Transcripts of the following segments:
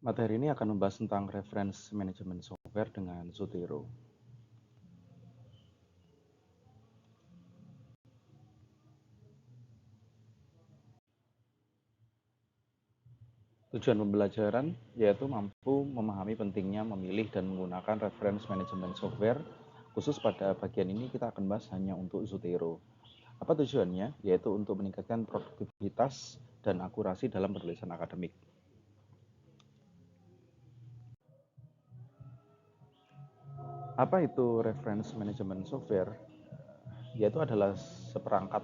Materi ini akan membahas tentang reference management software dengan Zotero. Tujuan pembelajaran yaitu mampu memahami pentingnya memilih dan menggunakan reference management software. Khusus pada bagian ini kita akan bahas hanya untuk Zotero. Apa tujuannya? Yaitu untuk meningkatkan produktivitas dan akurasi dalam penulisan akademik. Apa itu reference management software? Yaitu adalah seperangkat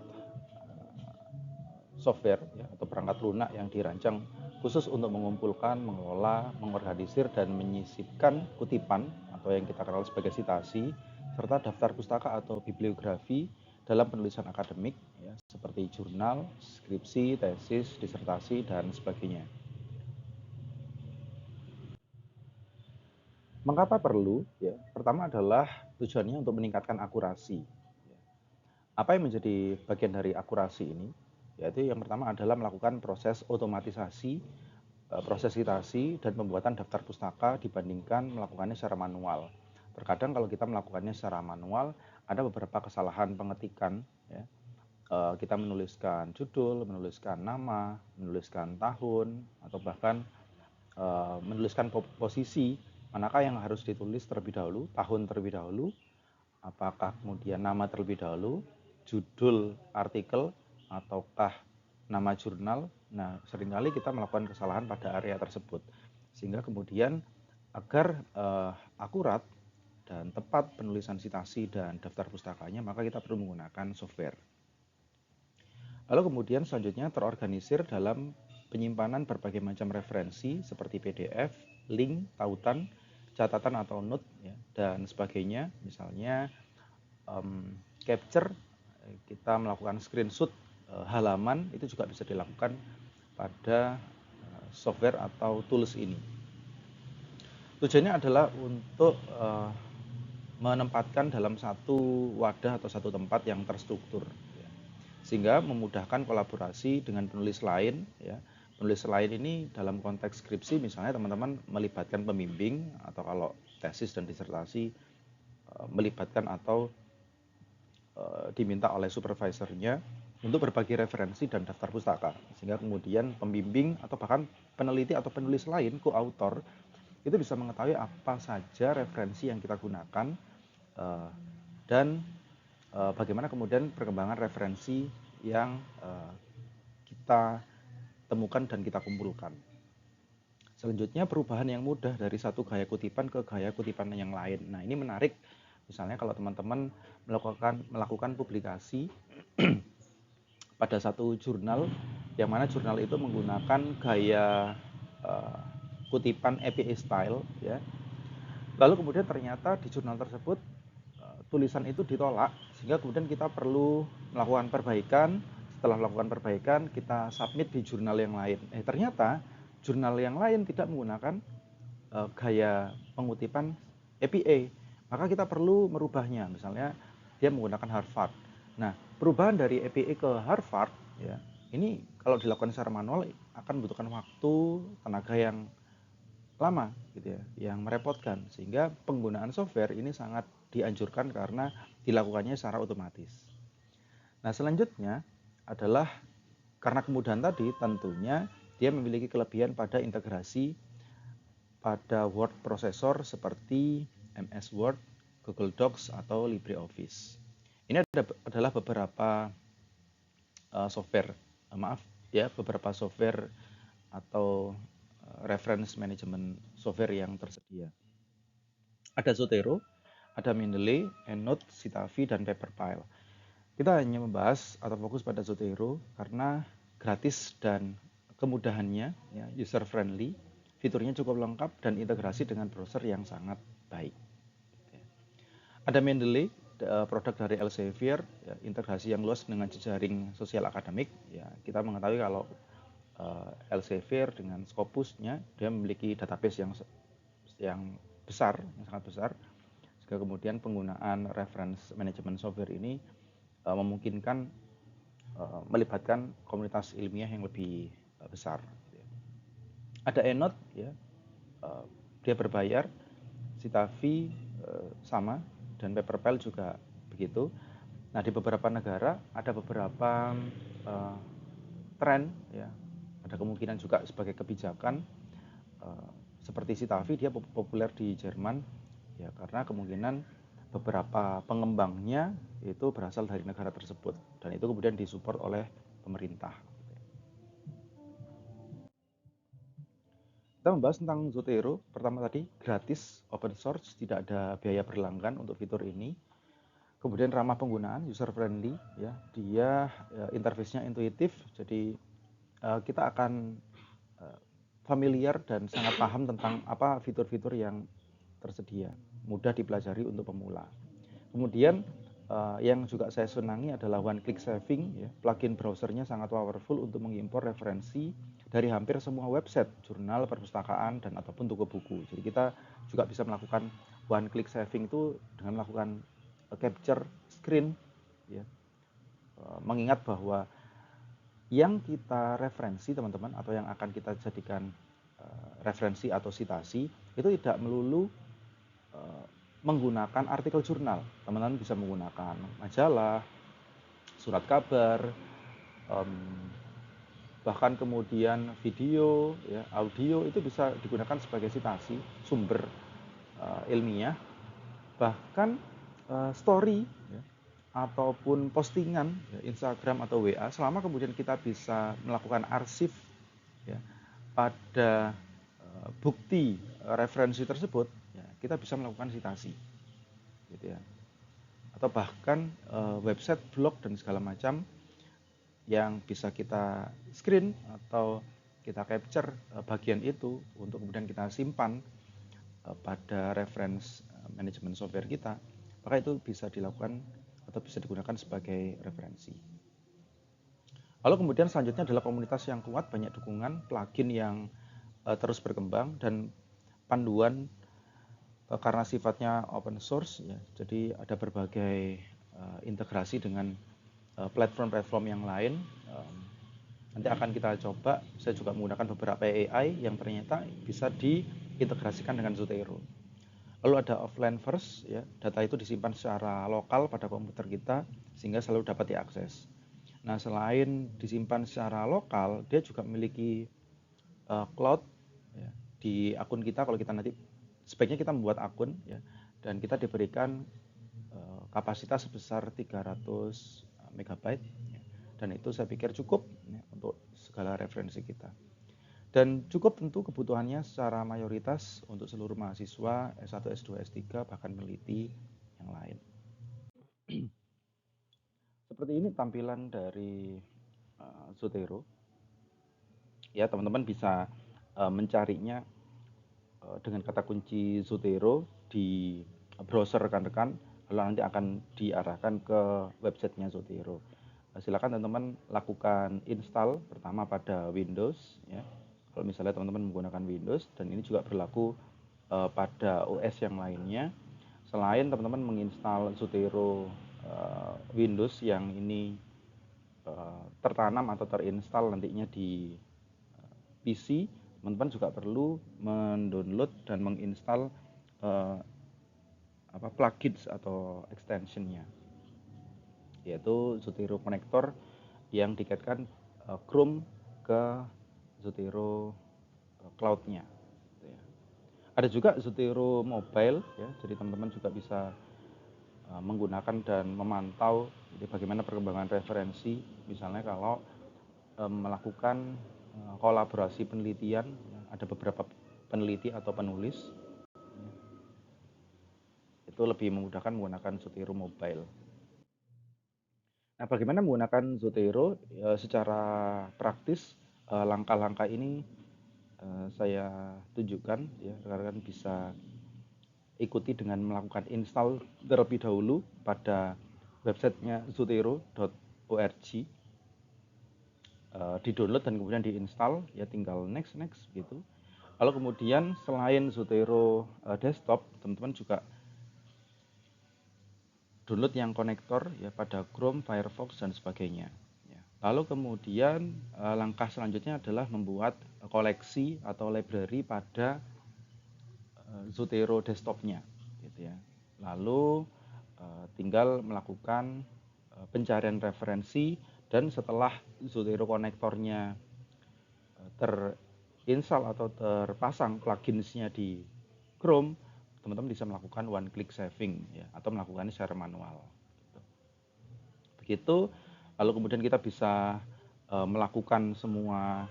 software ya, atau perangkat lunak yang dirancang khusus untuk mengumpulkan, mengelola, mengorganisir, dan menyisipkan kutipan atau yang kita kenal sebagai citasi, serta daftar pustaka atau bibliografi dalam penulisan akademik, ya, seperti jurnal, skripsi, tesis, disertasi, dan sebagainya. Mengapa perlu? Ya, pertama adalah tujuannya untuk meningkatkan akurasi. Apa yang menjadi bagian dari akurasi ini? Yaitu yang pertama adalah melakukan proses otomatisasi, proses citasi, dan pembuatan daftar pustaka dibandingkan melakukannya secara manual. Terkadang kalau kita melakukannya secara manual, ada beberapa kesalahan pengetikan. Ya. Kita menuliskan judul, menuliskan nama, menuliskan tahun, atau bahkan menuliskan posisi manakah yang harus ditulis terlebih dahulu, tahun terlebih dahulu, apakah kemudian nama terlebih dahulu, judul artikel, ataukah nama jurnal. Nah, seringkali kita melakukan kesalahan pada area tersebut. Sehingga kemudian agar akurat dan tepat penulisan citasi dan daftar pustakanya, maka kita perlu menggunakan software. Lalu kemudian selanjutnya terorganisir dalam penyimpanan berbagai macam referensi seperti PDF, link, tautan, catatan atau note, ya, dan sebagainya. Misalnya capture, kita melakukan screenshot halaman, itu juga bisa dilakukan pada software atau tools ini. Tujuannya adalah untuk menempatkan dalam satu wadah atau satu tempat yang terstruktur, ya, sehingga memudahkan kolaborasi dengan penulis lain. Ya. Penulis lain ini dalam konteks skripsi misalnya teman-teman melibatkan pembimbing, atau kalau tesis dan disertasi melibatkan atau diminta oleh supervisornya untuk berbagi referensi dan daftar pustaka, sehingga kemudian pembimbing atau bahkan peneliti atau penulis lain, co-author, itu bisa mengetahui apa saja referensi yang kita gunakan dan bagaimana kemudian perkembangan referensi yang kita temukan dan kita kumpulkan. Selanjutnya perubahan yang mudah dari satu gaya kutipan ke gaya kutipan yang lain. Nah, ini menarik. Misalnya kalau teman-teman melakukan publikasi pada satu jurnal, yang mana jurnal itu menggunakan gaya kutipan APA style, ya. Lalu kemudian ternyata di jurnal tersebut tulisan itu ditolak, sehingga kemudian kita perlu melakukan perbaikan. Setelah melakukan perbaikan, kita submit di jurnal yang lain. Ternyata jurnal yang lain tidak menggunakan gaya pengutipan APA, maka kita perlu merubahnya. Misalnya dia menggunakan Harvard. Nah, perubahan dari APA ke Harvard, ya, ini kalau dilakukan secara manual akan membutuhkan waktu, tenaga yang lama, gitu ya, yang merepotkan. Sehingga penggunaan software ini sangat dianjurkan karena dilakukannya secara otomatis. Nah, selanjutnya adalah karena kemudahan tadi, tentunya dia memiliki kelebihan pada integrasi pada word processor seperti MS Word, Google Docs, atau LibreOffice. Ini adalah beberapa software, beberapa software atau reference management software yang tersedia. Ada Zotero, ada Mendeley, EndNote, Citavi, dan Paperpile. Kita hanya membahas atau fokus pada Zotero karena gratis dan kemudahannya, ya, user friendly, fiturnya cukup lengkap dan integrasi dengan browser yang sangat baik. Ada Mendeley, produk dari Elsevier, ya, integrasi yang luas dengan jejaring sosial akademik. Ya, kita mengetahui kalau Elsevier dengan Scopusnya dia memiliki database yang besar, yang sangat besar, sehingga kemudian penggunaan reference management software ini memungkinkan melibatkan komunitas ilmiah yang lebih besar. Ada EndNote, ya, dia berbayar, Citavi sama, dan Paperpal juga begitu. Nah, di beberapa negara ada beberapa tren ya, ada kemungkinan juga sebagai kebijakan seperti Citavi dia populer di Jerman ya, karena kemungkinan beberapa pengembangnya itu berasal dari negara tersebut dan itu kemudian disupport oleh pemerintah. Kita membahas tentang Zotero. Pertama tadi gratis, open source, tidak ada biaya berlangganan untuk fitur ini. Kemudian ramah penggunaan, user friendly ya. Dia interface-nya intuitif, jadi kita akan familiar dan sangat paham tentang apa fitur-fitur yang tersedia, mudah dipelajari untuk pemula. Kemudian yang juga saya senangi adalah one click saving ya. Plugin browsernya sangat powerful untuk mengimpor referensi dari hampir semua website, jurnal, perpustakaan, dan ataupun toko buku. Jadi kita juga bisa melakukan one click saving itu dengan melakukan capture screen ya. Mengingat bahwa yang kita referensi teman-teman atau yang akan kita jadikan referensi atau citasi itu tidak melulu menggunakan artikel jurnal. Teman-teman bisa menggunakan majalah, surat kabar, bahkan kemudian video, ya, audio itu bisa digunakan sebagai citasi sumber ilmiah, bahkan story ya, ataupun postingan ya, Instagram atau WA, selama kemudian kita bisa melakukan arsip ya, pada bukti referensi tersebut, ya, kita bisa melakukan citasi, gitu ya. Atau bahkan website, blog dan segala macam yang bisa kita screen atau kita capture bagian itu untuk kemudian kita simpan pada reference manajemen software kita, maka itu bisa dilakukan atau bisa digunakan sebagai referensi. Lalu kemudian selanjutnya adalah komunitas yang kuat, banyak dukungan, plugin yang terus berkembang, dan panduan karena sifatnya open source ya, jadi ada berbagai integrasi dengan platform-platform yang lain. Nanti akan kita coba, saya juga menggunakan beberapa AI yang ternyata bisa diintegrasikan dengan Zotero. Lalu ada offline first ya, data itu disimpan secara lokal pada komputer kita sehingga selalu dapat diakses. Nah, selain disimpan secara lokal, dia juga memiliki cloud ya, di akun kita. Kalau kita nanti sebaiknya kita membuat akun ya, dan kita diberikan kapasitas sebesar 300 MB ya, dan itu saya pikir cukup ya, untuk segala referensi kita. Dan cukup tentu kebutuhannya secara mayoritas untuk seluruh mahasiswa S1, S2, S3, bahkan peneliti yang lain. Seperti ini tampilan dari Zotero. Ya, teman-teman bisa mencarinya dengan kata kunci Zotero di browser rekan-rekan, lalu nanti akan diarahkan ke websitenya Zotero. Silakan teman-teman lakukan install pertama pada Windows ya. Kalau misalnya teman-teman menggunakan Windows, dan ini juga berlaku pada OS yang lainnya. Selain teman-teman menginstal Zotero Windows yang ini tertanam atau terinstall nantinya di PC, teman-teman juga perlu mendownload dan menginstal plugins atau extensionnya, yaitu Zotero Connector yang dikaitkan Chrome ke Zotero Cloud-nya. Ada juga Zotero Mobile ya, jadi teman-teman juga bisa menggunakan dan memantau jadi bagaimana perkembangan referensi, misalnya kalau melakukan kolaborasi penelitian, ada beberapa peneliti atau penulis, itu lebih memudahkan menggunakan Zotero Mobile. Nah, bagaimana menggunakan Zotero secara praktis? Langkah-langkah ini saya tunjukkan ya, rekan-rekan bisa ikuti dengan melakukan install terlebih dahulu pada websitenya zotero.org. Di-download dan kemudian diinstal, ya tinggal next gitu. Lalu kemudian selain Zotero desktop, teman-teman juga download yang konektor ya pada Chrome, Firefox dan sebagainya. Ya. Lalu kemudian langkah selanjutnya adalah membuat koleksi atau library pada Zotero desktopnya gitu ya. Lalu tinggal melakukan pencarian referensi, dan setelah Zotero konektornya terinstall atau terpasang pluginsnya di Chrome, teman-teman bisa melakukan one click saving ya, atau melakukan secara manual gitu. Begitu, lalu kemudian kita bisa melakukan semua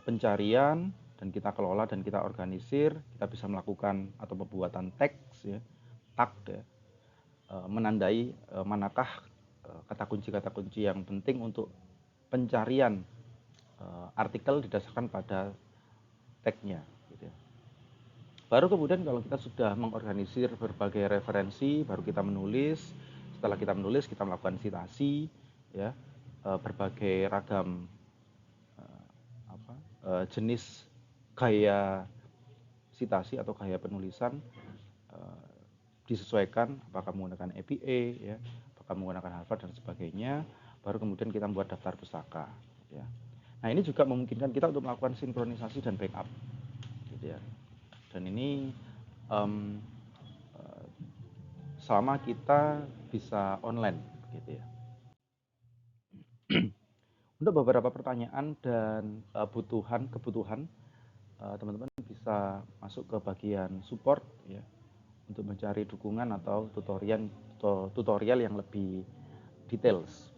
pencarian, dan kita kelola dan kita organisir. Kita bisa melakukan atau pembuatan teks ya, tag ya, menandai manakah kata kunci yang penting untuk pencarian artikel didasarkan pada tagnya gitu ya. Baru kemudian kalau kita sudah mengorganisir berbagai referensi, baru kita menulis. Setelah kita menulis, kita melakukan citasi ya, berbagai ragam jenis gaya citasi atau gaya penulisan disesuaikan, apakah menggunakan APA ya, apakah menggunakan Harvard dan sebagainya. Baru kemudian kita membuat daftar pustaka ya. Nah, ini juga memungkinkan kita untuk melakukan sinkronisasi dan backup gitu ya. Dan ini selama kita bisa online gitu ya. Untuk beberapa pertanyaan dan kebutuhan, teman-teman bisa masuk ke bagian support ya, untuk mencari dukungan atau tutorial yang lebih details.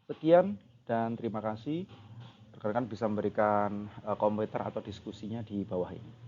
Sekian dan terima kasih. Rekan-rekan bisa memberikan komentar atau diskusinya di bawah ini.